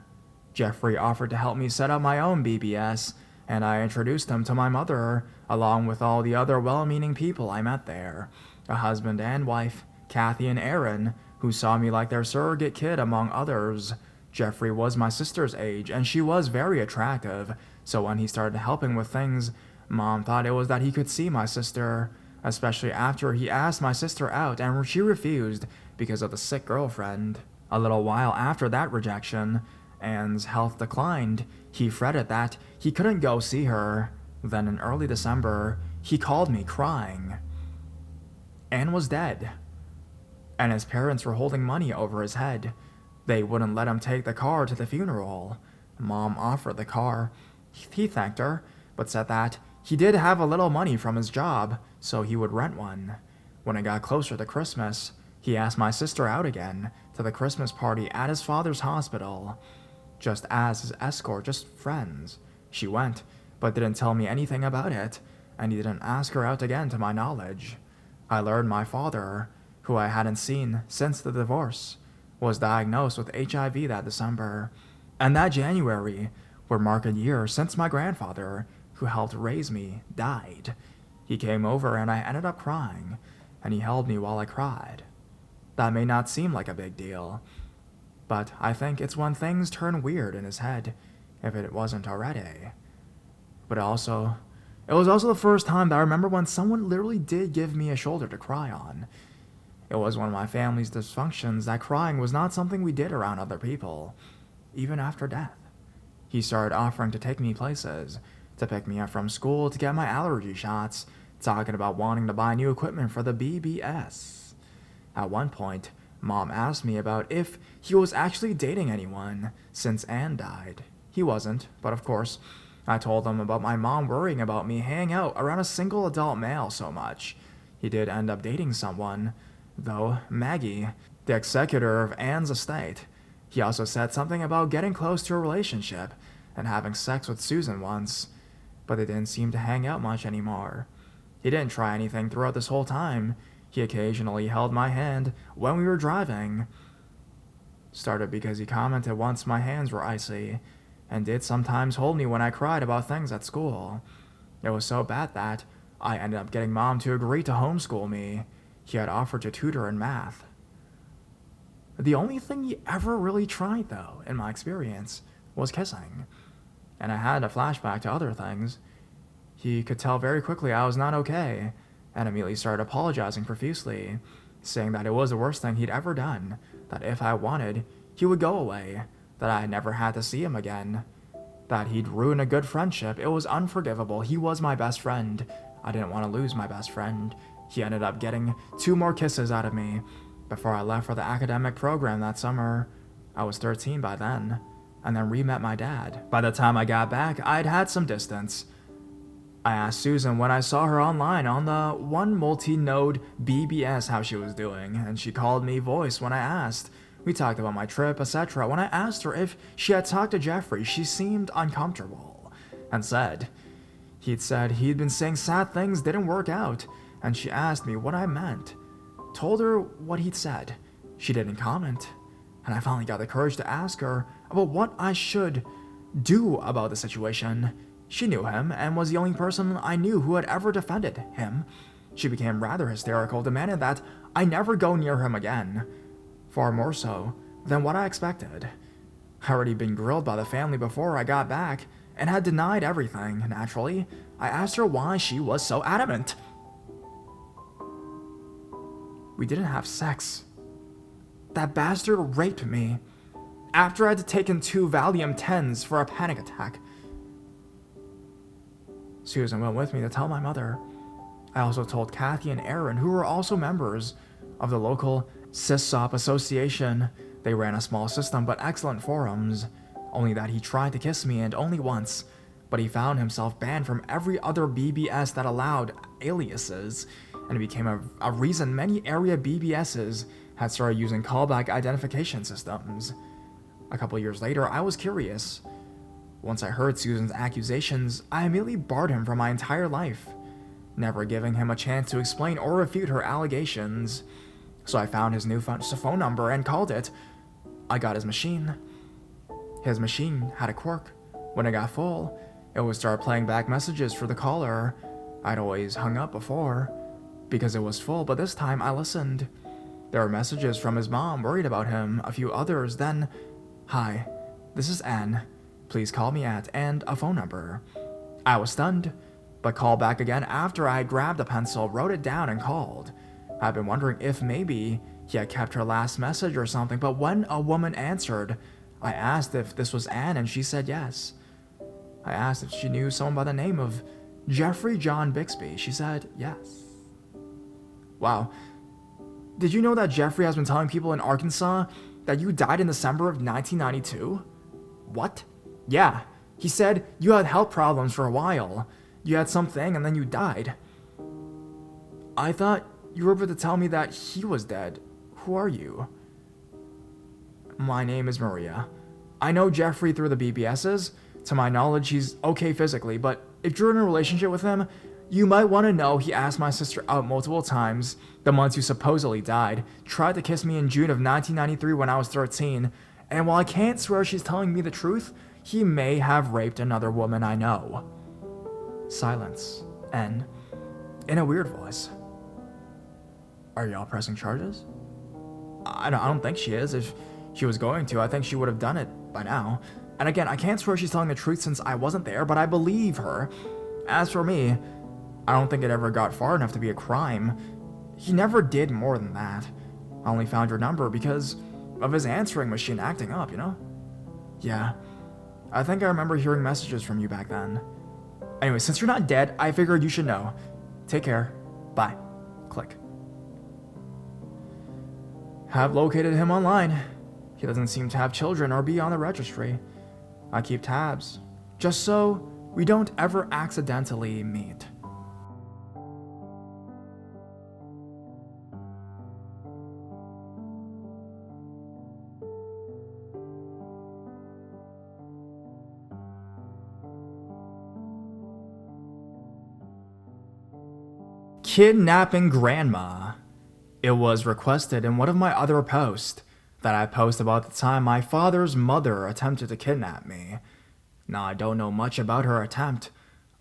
Jeffrey offered to help me set up my own BBS, and I introduced him to my mother, along with all the other well-meaning people I met there. A husband and wife, Kathy and Aaron, who saw me like their surrogate kid among others. Jeffrey was my sister's age, and she was very attractive, so when he started helping with things, Mom thought it was that he could see my sister, especially after he asked my sister out and she refused because of the sick girlfriend. A little while after that rejection, Anne's health declined. He fretted that he couldn't go see her. Then in early December, he called me crying. Anne was dead, and his parents were holding money over his head. They wouldn't let him take the car to the funeral. Mom offered the car. He thanked her, but said that he did have a little money from his job, so he would rent one. When it got closer to Christmas, he asked my sister out again to the Christmas party at his father's hospital. Just as his escort, just friends. She went, but didn't tell me anything about it, and he didn't ask her out again to my knowledge. I learned my father, who I hadn't seen since the divorce, was diagnosed with HIV that December, and that January would mark a year since my grandfather, who helped raise me, died. He came over and I ended up crying, and he held me while I cried. That may not seem like a big deal, but I think it's when things turn weird in his head, if it wasn't already. But it was also the first time that I remember when someone literally did give me a shoulder to cry on. It was one of my family's dysfunctions that crying was not something we did around other people, even after death. He started offering to take me places, to pick me up from school, to get my allergy shots, talking about wanting to buy new equipment for the BBS. At one point, Mom asked me about if he was actually dating anyone since Anne died. He wasn't, but of course, I told him about my mom worrying about me hanging out around a single adult male so much. He did end up dating someone, though, Maggie, the executor of Anne's estate. He also said something about getting close to a relationship and having sex with Susan once, but they didn't seem to hang out much anymore. He didn't try anything throughout this whole time. He occasionally held my hand when we were driving. Started because he commented once my hands were icy, and did sometimes hold me when I cried about things at school. It was so bad that I ended up getting Mom to agree to homeschool me. He had offered to tutor in math. The only thing he ever really tried, though, in my experience, was kissing. And I had a flashback to other things. He could tell very quickly I was not okay, and immediately started apologizing profusely, saying that it was the worst thing he'd ever done, that if I wanted, he would go away, that I never had to see him again, that he'd ruin a good friendship. It was unforgivable. He was my best friend. I didn't want to lose my best friend. He ended up getting 2 more kisses out of me before I left for the academic program that summer. I was 13 by then, and then re-met my dad. By the time I got back, I'd had some distance. I asked Susan when I saw her online on the one multi-node BBS how she was doing, and she called me voice when I asked. We talked about my trip, etc. When I asked her if she had talked to Jeffrey, she seemed uncomfortable and said he'd been saying sad things didn't work out, and she asked me what I meant. Told her what he'd said. She didn't comment, and I finally got the courage to ask her about what I should do about the situation. She knew him and was the only person I knew who had ever defended him. She became rather hysterical, demanding that I never go near him again. Far more so than what I expected. I already been grilled by the family before I got back and had denied everything. Naturally, I asked her why she was so adamant. We didn't have sex. That bastard raped me after I had taken 2 Valium 10s for a panic attack. Susan went with me to tell my mother. I also told Kathy and Aaron, who were also members of the local CISOP association. They ran a small system but excellent forums, only that he tried to kiss me and only once, but he found himself banned from every other BBS that allowed aliases, and it became a reason many area BBSs had started using callback identification systems. A couple years later, I was curious. Once I heard Susan's accusations, I immediately barred him from my entire life, never giving him a chance to explain or refute her allegations. So I found his new phone number and called it. I got his machine. His machine had a quirk. When it got full, it would start playing back messages for the caller. I'd always hung up before because it was full, but this time I listened. There were messages from his mom worried about him, a few others, then, "Hi, this is Anne. Please call me at," and a phone number. I was stunned, but called back again after I had grabbed a pencil, wrote it down, and called. I've been wondering if maybe he had kept her last message or something, but when a woman answered, I asked if this was Anne, and she said yes. I asked if she knew someone by the name of Jeffrey John Bixby. She said yes. Wow. Did you know that Jeffrey has been telling people in Arkansas that you died in December of 1992? What? Yeah. He said you had health problems for a while. You had something and then you died. I thought you were about to tell me that he was dead. Who are you? My name is Maria. I know Jeffrey through the BBSs. To my knowledge, he's okay physically, but if you're in a relationship with him, you might want to know he asked my sister out multiple times the months you supposedly died, tried to kiss me in June of 1993 when I was 13, and while I can't swear she's telling me the truth, he may have raped another woman I know. Silence. N. In a weird voice. Are y'all pressing charges? I don't think she is. If she was going to, I think she would have done it by now. And again, I can't swear she's telling the truth since I wasn't there, but I believe her. As for me, I don't think it ever got far enough to be a crime. He never did more than that. I only found your number because of his answering machine acting up, you know? Yeah, I think I remember hearing messages from you back then. Anyway, since you're not dead, I figured you should know. Take care. Bye. Click. Have located him online. He doesn't seem to have children or be on the registry. I keep tabs, just so we don't ever accidentally meet. Kidnapping grandma. It was requested in one of my other posts that I post about the time my father's mother attempted to kidnap me. Now, I don't know much about her attempt,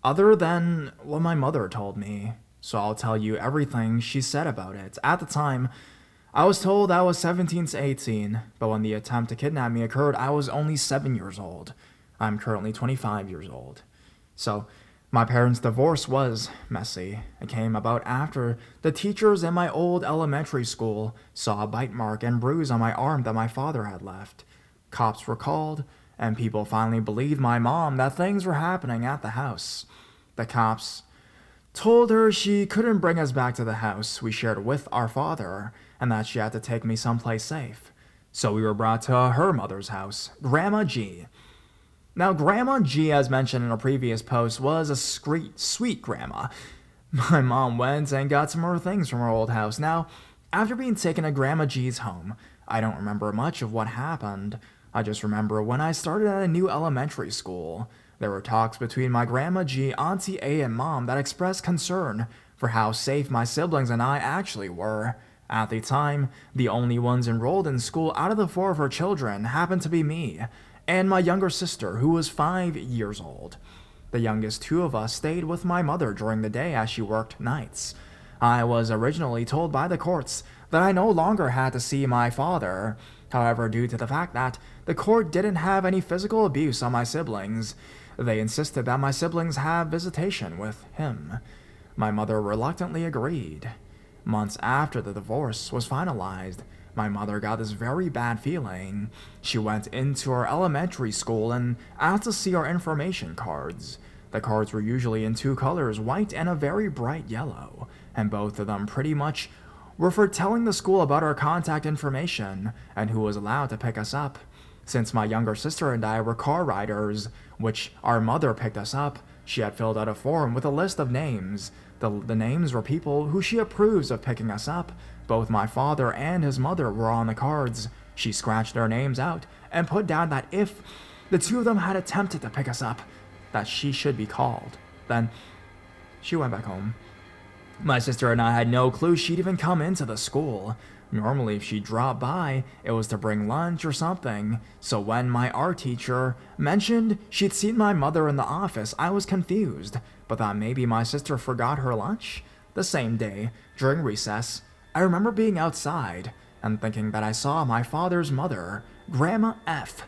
other than what my mother told me, so I'll tell you everything she said about it. At the time, I was told I was 17 to 18, but when the attempt to kidnap me occurred, I was only 7 years old. I'm currently 25 years old. So, my parents' divorce was messy. It came about after the teachers in my old elementary school saw a bite mark and bruise on my arm that my father had left. Cops were called, and people finally believed my mom that things were happening at the house. The cops told her she couldn't bring us back to the house we shared with our father, and that she had to take me someplace safe. So we were brought to her mother's house, Grandma G. Now, Grandma G, as mentioned in a previous post, was a sweet grandma. My mom went and got some more things from her old house. Now, after being taken to Grandma G's home, I don't remember much of what happened. I just remember when I started at a new elementary school, there were talks between my Grandma G, Auntie A, and Mom that expressed concern for how safe my siblings and I actually were. At the time, the only ones enrolled in school out of the 4 of her children happened to be me and my younger sister, who was 5 years old. The youngest 2 of us stayed with my mother during the day as she worked nights. I was originally told by the courts that I no longer had to see my father. However, due to the fact that the court didn't have any physical abuse on my siblings, they insisted that my siblings have visitation with him. My mother reluctantly agreed. Months after the divorce was finalized, my mother got this very bad feeling. She went into our elementary school and asked to see our information cards. The cards were usually in 2 colors, white and a very bright yellow, and both of them pretty much were for telling the school about our contact information and who was allowed to pick us up. Since my younger sister and I were car riders, which our mother picked us up, she had filled out a form with a list of names. The names were people who she approves of picking us up. Both my father and his mother were on the cards. She scratched their names out and put down that if the 2 of them had attempted to pick us up, that she should be called. Then she went back home. My sister and I had no clue she'd even come into the school. Normally, if she dropped by, it was to bring lunch or something. So when my art teacher mentioned she'd seen my mother in the office, I was confused, but thought maybe my sister forgot her lunch. The same day, during recess, I remember being outside and thinking that I saw my father's mother, Grandma F,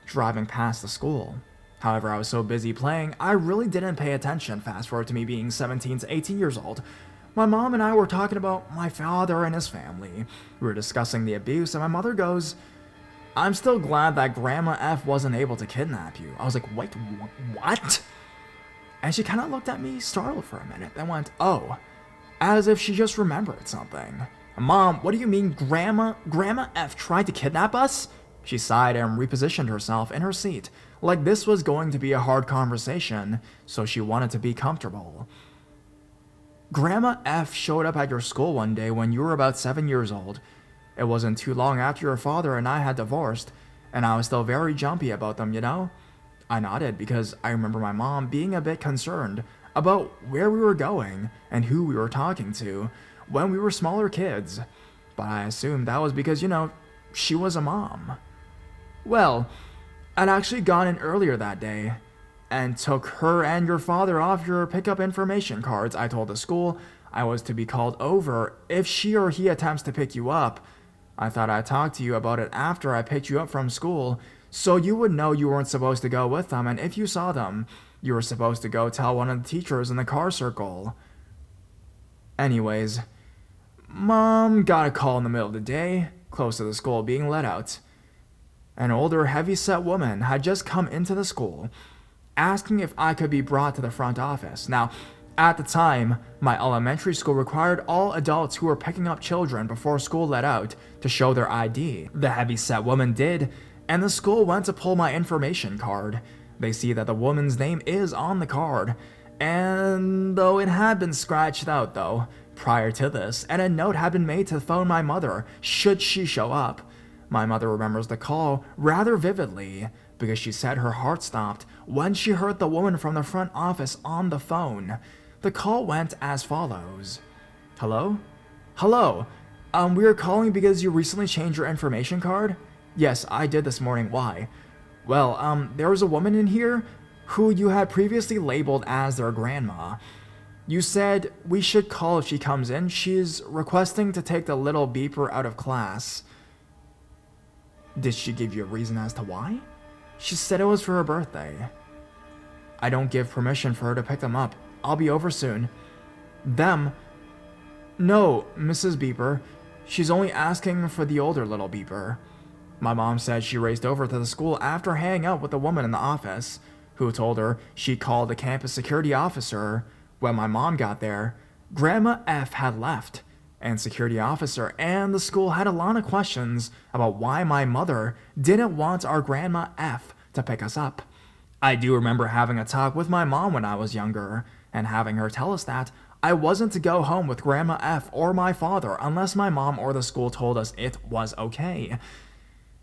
driving past the school. However, I was so busy playing, I really didn't pay attention. Fast forward to me being 17 to 18 years old. My mom and I were talking about my father and his family. We were discussing the abuse, and my mother goes, "I'm still glad that Grandma F wasn't able to kidnap you." I was like, "Wait, what?" And she kind of looked at me, startled for a minute, then went, "Oh," as if she just remembered something. "Mom, what do you mean Grandma F tried to kidnap us?" She sighed and repositioned herself in her seat, like this was going to be a hard conversation, so she wanted to be comfortable. "Grandma F showed up at your school one day when you were about 7 years old. It wasn't too long after your father and I had divorced, and I was still very jumpy about them, you know?" I nodded because I remember my mom being a bit concerned about where we were going and who we were talking to when we were smaller kids, but I assumed that was because, she was a mom. "Well, I'd actually gone in earlier that day and took her and your father off your pickup information cards. I told the school I was to be called over if she or he attempts to pick you up. I thought I'd talk to you about it after I picked you up from school, So you would know you weren't supposed to go with them, and if you saw them, you were supposed to go tell one of the teachers in the car circle. Anyways, Mom got a call in the middle of the day, close to the school being let out. An older, heavy-set woman had just come into the school, asking if I could be brought to the front office. Now, at the time, my elementary school required all adults who were picking up children before school let out to show their ID. The heavy-set woman did, and the school went to pull my information card. They see that the woman's name is on the card, and though it had been scratched out though, prior to this, and a note had been made to phone my mother should she show up. My mother remembers the call rather vividly because she said her heart stopped when she heard the woman from the front office on the phone. The call went as follows. Hello? Hello. We are calling because you recently changed your information card? Yes, I did this morning. Why? Well, there was a woman in here who you had previously labeled as their grandma. You said we should call if she comes in. She's requesting to take the little beeper out of class. Did she give you a reason as to why? She said it was for her birthday. I don't give permission for her to pick them up. I'll be over soon. Them? No, Mrs. Beeper. She's only asking for the older little beeper. My mom said she raced over to the school after hanging out with the woman in the office, who told her she called the campus security officer. When my mom got there, Grandma F had left, and security officer and the school had a lot of questions about why my mother didn't want our Grandma F to pick us up. I do remember having a talk with my mom when I was younger, and having her tell us that I wasn't to go home with Grandma F or my father unless my mom or the school told us it was okay.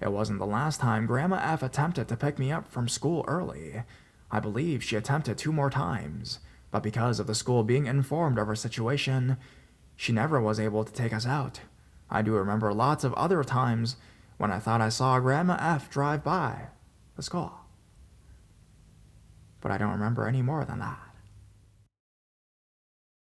It wasn't the last time Grandma F attempted to pick me up from school early. I believe she attempted 2 more times, but because of the school being informed of her situation, she never was able to take us out. I do remember lots of other times when I thought I saw Grandma F drive by the school, but I don't remember any more than that.